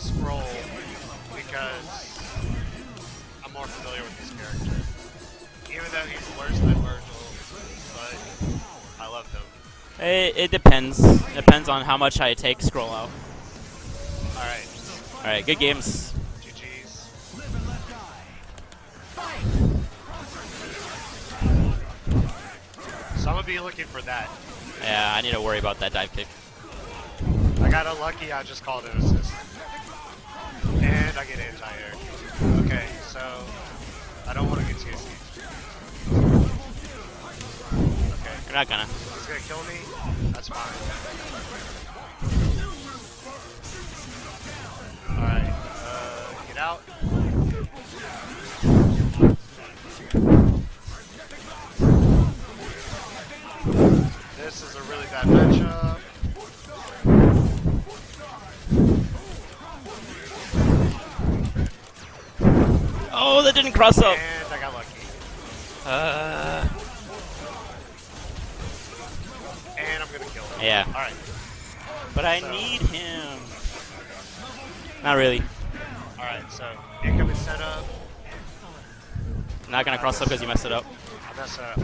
scroll because I'm more familiar with this character. Even though he's worse than Virgil, but I love him. It depends. Depends on how much I take scroll out. Alright. Alright, good games. GG's. So I'm gonna be looking for that. Yeah, I need to worry about that dive kick. I got unlucky, I just called an assist. And I get anti-air. Okay, so I don't want to get TSC. Okay. You're not gonna. He's gonna kill me. That's fine. Alright, get out. This is a really bad matchup. Oh, that didn't cross up. And I got lucky. And I'm gonna kill him. Yeah. Alright. But I need him. Not really. Alright, so incoming setup. Not gonna cross up because you messed it up. I messed up.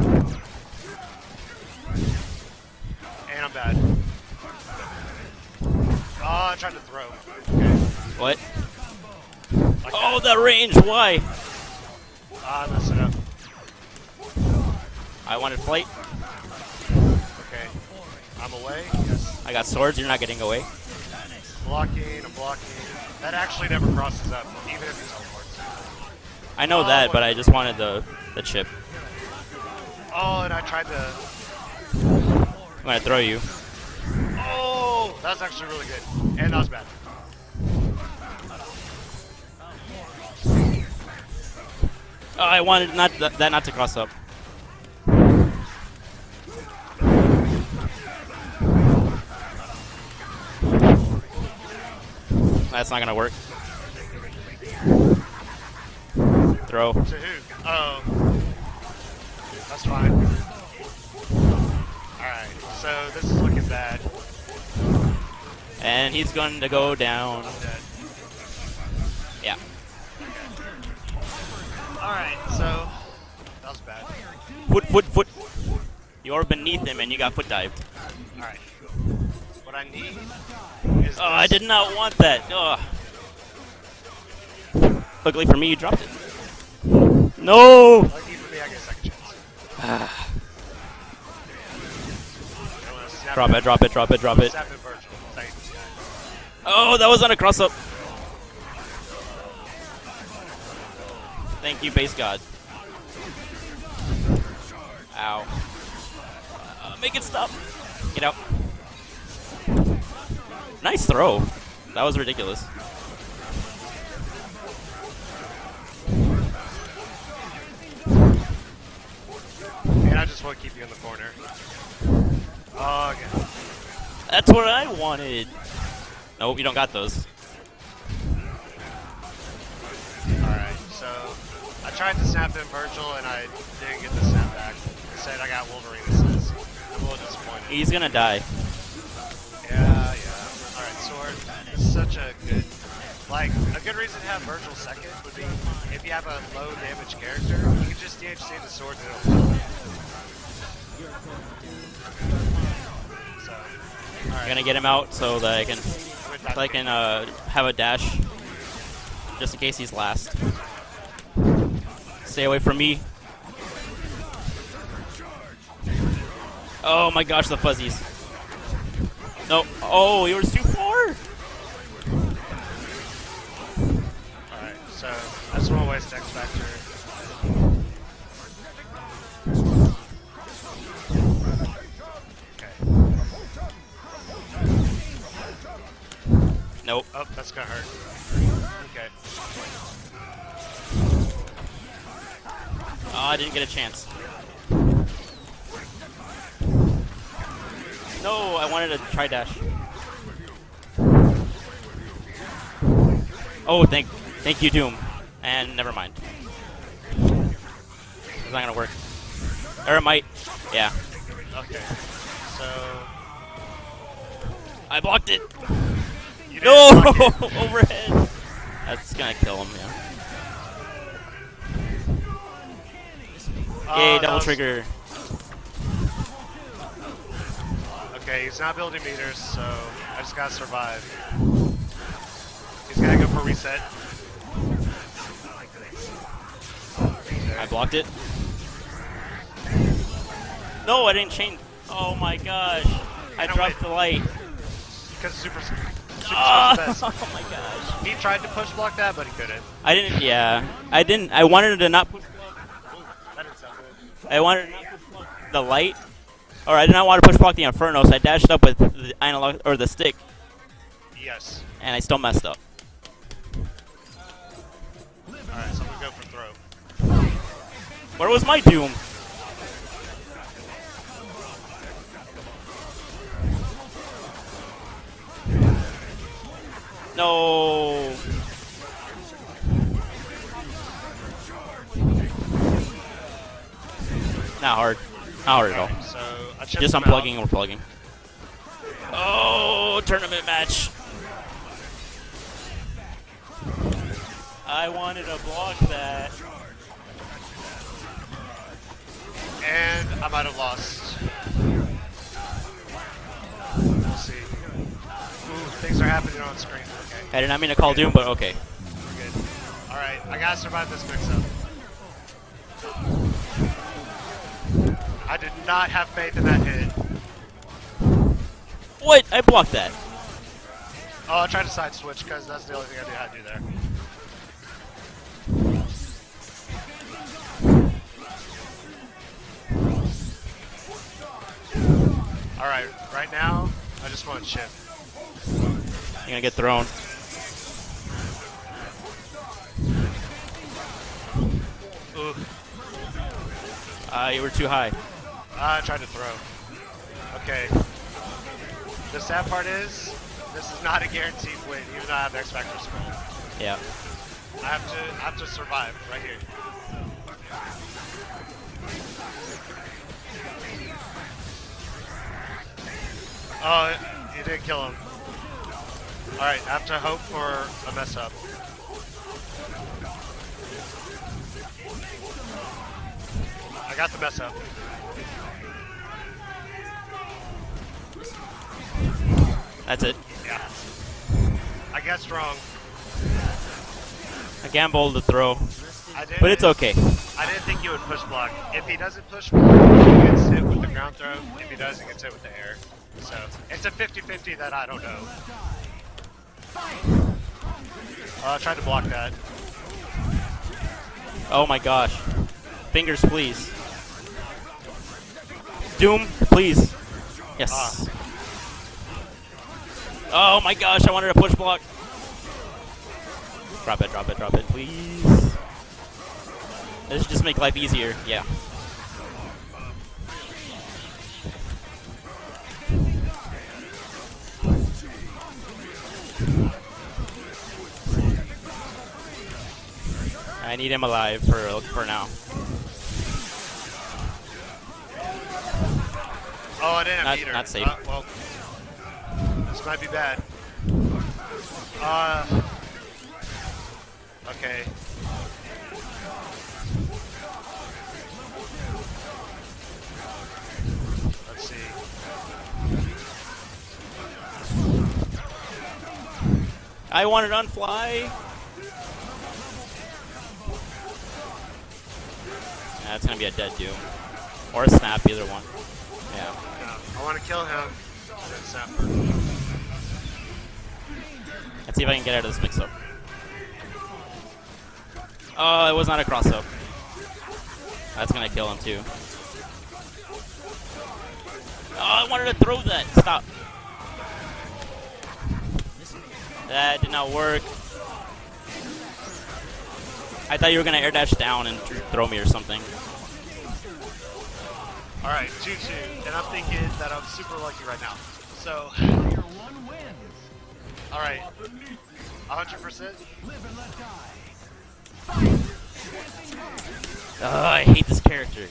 And I'm bad. Oh, I tried to throw. Okay. What? Like Oh, that. that range. Why? Ah, I messed it up. I wanted flight. Okay. I'm away. Yes. I got swords. You're not getting away. Blocking, I'm blocking. That actually never crosses up, even if he teleports. I know that, but I just wanted the chip. Oh, and I tried to... I'm gonna throw you. Oh, that was actually really good. And that was bad. Oh, I wanted that not to cross up. That's not gonna work. Throw. To who? Oh. That's fine. Alright, so this is looking bad. And he's going to go down. I'm dead. Yeah. Alright, so that was bad. Foot. You're beneath him and you got foot dived. Alright. What I need is Oh, I did not want that. Oh. Luckily for me, you dropped it. No! Lucky for me, I get a second chance. Drop it. Snap it, Virgil. Thank you. Oh, that was on a cross up. Thank you, base god. Ow. Make it stop. Get out. Nice throw. That was ridiculous. And I just want to keep you in the corner. Oh, okay. That's what I wanted. Nope, you don't got those. Alright, so I tried to snap in Virgil and I didn't get the snap back. Instead, I got Wolverine assists. I'm a little disappointed. He's gonna die. Yeah. Alright, sword. It's such a good... Like, a good reason to have Virgil second would be if you have a low damage character, you can just DHC the sword and it'll kill you. So, I'm alright. gonna get him out so that I can have a dash, just in case he's last. Stay away from me. Oh my gosh, the fuzzies. No. Oh, he was too far. Alright, so I just want to waste X Factor. Okay. Nope. Oh, that's gonna hurt. Okay. Oh, I didn't get a chance. No, I wanted a tri-dash. Oh, thank you, Doom. And never mind. It's not gonna work. Or it might. Yeah. Okay. So I blocked it. you didn't No! block it. Overhead. That's gonna kill him, yeah. Yay, double trigger. Okay, he's not building meters, so I just gotta survive. He's gotta go for reset. I blocked it. No, I didn't change. Oh my gosh. I dropped the light. Because Super Oh, the best. oh my gosh. He tried to push block that, but he couldn't. I didn't, yeah. I didn't, I wanted to not push block. Ooh, that didn't sound good. I wanted to not push block the light. Or I did not want to push block the Inferno, so I dashed up with the analog, or the stick. Yes. And I still messed up. Alright, so I'm gonna go for throw. Where was my Doom? No. Not hard. Not hard at all. So I chipped Just him unplugging out. and we're plugging. Oh, tournament match. I wanted to block that. And I might have lost. We'll see. Ooh, things are happening on screen. Okay. I did not mean to call Doom, but okay. We're good. Alright, I gotta survive this mix-up. I did not have faith in that hit. What? I blocked that. Oh, I tried to side switch because that's the only thing I knew how to do there. Alright, right now, I just want to chip. You're gonna get thrown. Ooh. You were too high. I tried to throw. Okay. The sad part is, this is not a guaranteed win, even though I have X Factor scroll. Yeah. I have to survive right here. Oh, you didn't kill him. Alright, I have to hope for a mess up. I got the mess up. That's it. Yeah. I guessed wrong. I gambled the throw. But But it's okay. I didn't think you would push block. If he doesn't push block, he gets hit with the ground throw. If he does, he gets hit with the air. So it's a 50-50 that I don't know. I tried to block that. Oh my gosh. Fingers, please. Doom, please. Yes. Oh my gosh, I wanted to push block. Drop it, drop it, drop it, please. Let's just make life easier. Yeah. I need him alive for now. Oh, I didn't have Not- meter. not safe. Well, this might be bad. Okay. Let's see. I wanted to unfly. That's gonna be a dead Doom. Or a snap, either one. Yeah. I want to kill him. Then snap. Let's see if I can get out of this mix-up. Oh, it was not a cross-up. That's gonna kill him too. Oh, I wanted to throw that. Stop. That did not work. I thought you were gonna air dash down and throw me or something. Alright, 2-2. And I'm thinking that I'm super lucky right now. So. Alright. 100%. I hate this character.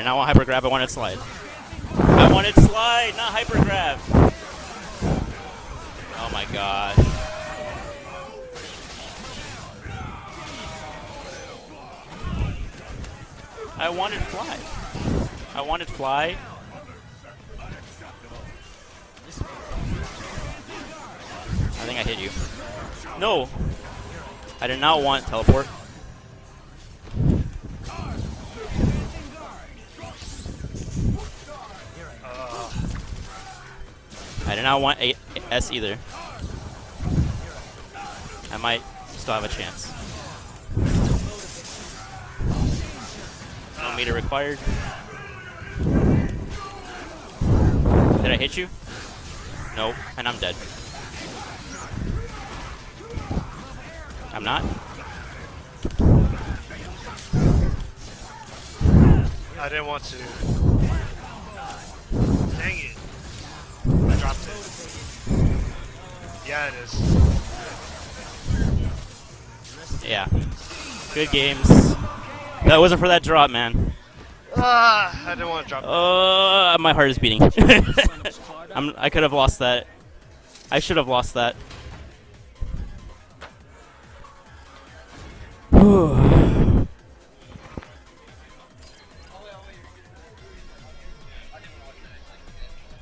not want hyper grab. I wanted slide. I wanted slide, not hyper grab. Oh my gosh. I wanted fly. I wanted fly. I think I hit you. No! I did not want teleport. I did not want S either. I might still have a chance. No meter required. Did I hit you? No, and I'm dead. I'm not? I didn't want to. Dang it. I dropped it. Yeah, it is. Yeah. Good games. That wasn't for that drop, man. I didn't want to drop it. My heart is beating. I could have lost that. I should have lost that. Whew.